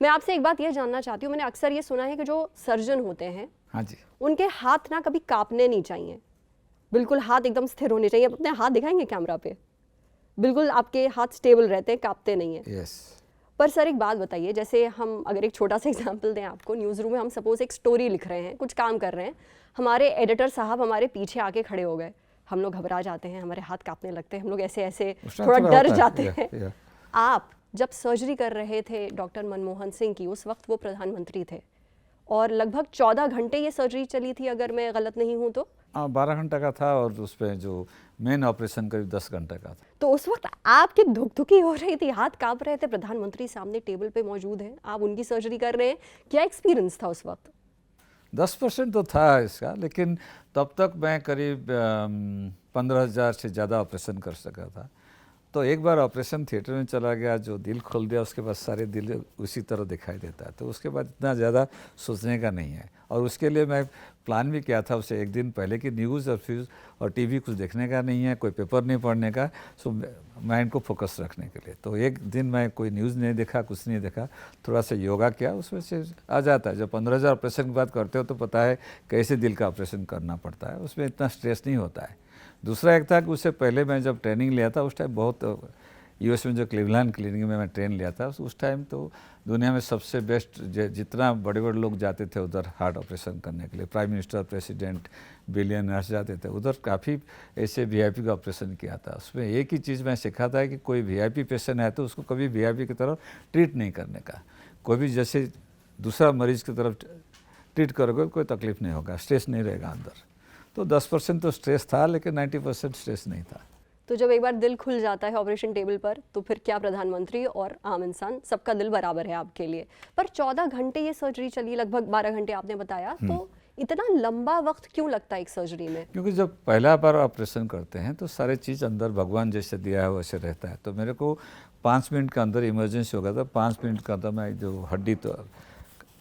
मैं आपसे एक बात ये जानना चाहती हूँ, मैंने अक्सर ये सुना है कि जो सर्जन होते हैं, हाँ जी, उनके हाथ ना कभी कांपने नहीं चाहिए, बिल्कुल हाथ एकदम स्थिर होने चाहिए। अपने हाथ दिखाएंगे कैमरा पे, बिल्कुल आपके हाथ स्टेबल रहते हैं, कांपते नहीं है। यस। पर सर एक बात बताइए, जैसे हम अगर एक छोटा सा एग्जांपल दें आपको, न्यूज़ रूम में हम सपोज एक स्टोरी लिख रहे हैं, कुछ काम कर रहे हैं, हमारे एडिटर साहब हमारे पीछे आके खड़े हो गए, हम लोग घबरा जाते हैं, हमारे हाथ कांपने लगते हैं, हम लोग ऐसे ऐसे उस टाइम थोड़ा थोड़ा डर होता जाते है, हैं। आप जब सर्जरी कर रहे थे डॉक्टर मनमोहन सिंह की, उस वक्त वो प्रधानमंत्री थे और लगभग 14 घंटे ये सर्जरी चली थी अगर मैं गलत नहीं हूं तो। हाँ 12 घंटा का था और उस पर जो मेन ऑपरेशन करीब 10 घंटे का था। तो उस वक्त आपकी धुकधुकी हो रही थी, हाथ कांप रहे थे, प्रधानमंत्री सामने टेबल पे मौजूद हैं, आप उनकी सर्जरी कर रहे हैं, क्या एक्सपीरियंस था उस वक्त? 10% तो था इसका, लेकिन तब तक मैं करीब 15,000 से ज़्यादा ऑपरेशन कर सका था। तो एक बार ऑपरेशन थिएटर में चला गया, जो दिल खोल दिया, उसके बाद सारे दिल उसी तरह दिखाई देता है, तो उसके बाद इतना ज़्यादा सोचने का नहीं है। और उसके लिए मैं प्लान भी किया था उससे एक दिन पहले कि न्यूज़ और फ्यूज़ और टीवी कुछ देखने का नहीं है, कोई पेपर नहीं पढ़ने का, सो माइंड को फोकस रखने के लिए। तो एक दिन मैं कोई न्यूज़ नहीं देखा, कुछ नहीं देखा, थोड़ा सा योगा किया, उसमें से आ जाता है। जब 15,000 ऑपरेशन की बात करते हो तो पता है कैसे दिल का ऑपरेशन करना पड़ता है, उसमें इतना स्ट्रेस नहीं होता है। दूसरा एक था कि उससे पहले मैं जब ट्रेनिंग लिया था, उस टाइम बहुत यूएस में जो क्लीवलैंड क्लिनिक में मैं ट्रेन लिया था, उस टाइम तो दुनिया में सबसे बेस्ट जितना बड़े बड़े लोग जाते थे उधर हार्ट ऑपरेशन करने के लिए, प्राइम मिनिस्टर, प्रेसिडेंट, बिलियनर्स जाते थे उधर, काफ़ी ऐसे वीआईपी का ऑपरेशन किया था। उसमें एक ही चीज़ मैं सीखा था कि कोई वीआईपी पेशेंट है तो उसको कभी वीआईपी की तरफ ट्रीट नहीं करने का। कोई भी जैसे दूसरा मरीज की तरफ ट्रीट करोगे कोई तकलीफ नहीं होगा, स्ट्रेस नहीं रहेगा अंदर। तो 10% तो स्ट्रेस था, लेकिन 90% स्ट्रेस नहीं था। तो जब एक बार दिल खुल जाता है ऑपरेशन टेबल पर, तो फिर क्या प्रधानमंत्री और आम इंसान, सबका दिल बराबर है आपके लिए। पर 14 घंटे ये सर्जरी चली, लगभग 12 घंटे आपने बताया, तो इतना लंबा वक्त क्यों लगता है एक सर्जरी में? क्योंकि जब पहला बार ऑपरेशन करते हैं तो सारे चीज़ अंदर भगवान जैसे दिया है वैसे रहता है। तो मेरे को 5 मिनट के अंदर इमरजेंसी हो गया था, 5 मिनट के अंदर मैं जो हड्डी तो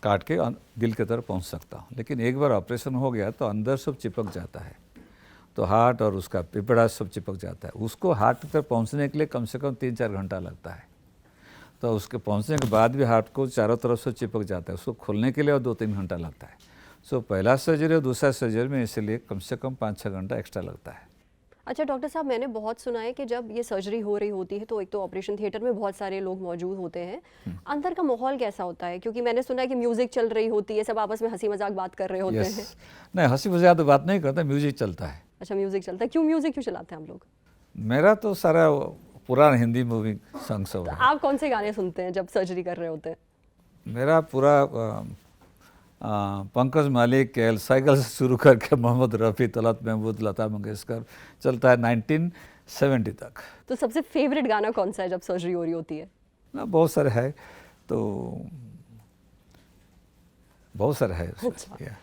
काट के दिल की तरफ पहुंच सकता हूं। लेकिन एक बार ऑपरेशन हो गया तो अंदर सब चिपक जाता है, तो हार्ट और उसका पिपड़ा सब चिपक जाता है। उसको हार्ट तक पहुंचने के लिए कम से कम 3-4 घंटा लगता है। तो उसके पहुंचने के बाद भी हार्ट को चारों तरफ से चिपक जाता है, उसको खोलने के लिए और 2-3 घंटा लगता है। सो पहला सर्जरी और दूसरा सर्जरी में इसलिए कम से कम 5-6 घंटा एक्स्ट्रा लगता है। अच्छा डॉक्टर साहब, मैंने बहुत सुना है कि जब ये सर्जरी हो रही होती है तो एक तो ऑपरेशन थिएटर में बहुत सारे लोग मौजूद होते हैं, अंदर का माहौल कैसा होता है? क्योंकि मैंने सुना है कि म्यूजिक चल रही होती है, सब आपस में हंसी मजाक बात कर रहे होते हैं। यस, नहीं हंसी मजाक तो बात नहीं करता, म्यूजिक चलता है। अच्छा म्यूजिक चलता है, क्यों म्यूजिक क्यों चलाते हैं हम लोग? मेरा तो सारा पुराना हिंदी मूवी सॉन्ग सब तो है। आप कौन से गाने सुनते हैं जब सर्जरी कर रहे होते हैं? मेरा पूरा पंकज मालिक, केएल साइकिल से शुरू करके मोहम्मद रफ़ी, तलत महमूद, लता मंगेशकर चलता है 1970 तक। तो सबसे फेवरेट गाना कौन सा है जब सर्जरी हो रही होती है? ना बहुत सारे है, तो बहुत सारे है उसमें। अच्छा।